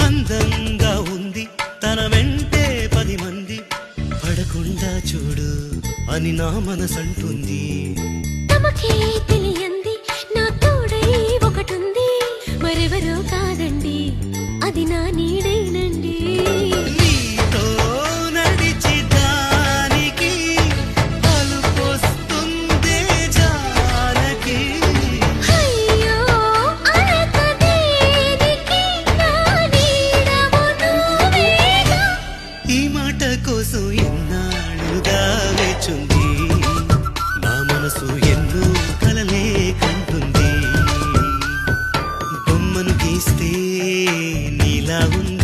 అందంగా ఉంది తన వెంటే 10 మంది పడకుండా చూడు అని నా మనసంటుంది. తమకే తెలియంది నా తోడై ఒకటుంది, మరెవరో కాదండి అది నా నీడేనండి. నీతో నడిచి దానికి అలుపొస్తుందే జానకి. అయ్యో అలక దేనికి నా నీడవు నువ్వేగా. ఈ మాట కోసం ఎన్నాళ్ళుగా వేచుంది నా మనసు ఎన్నో కలలే కంటుంది. బొమ్మను గీస్తే నీలా ఉంది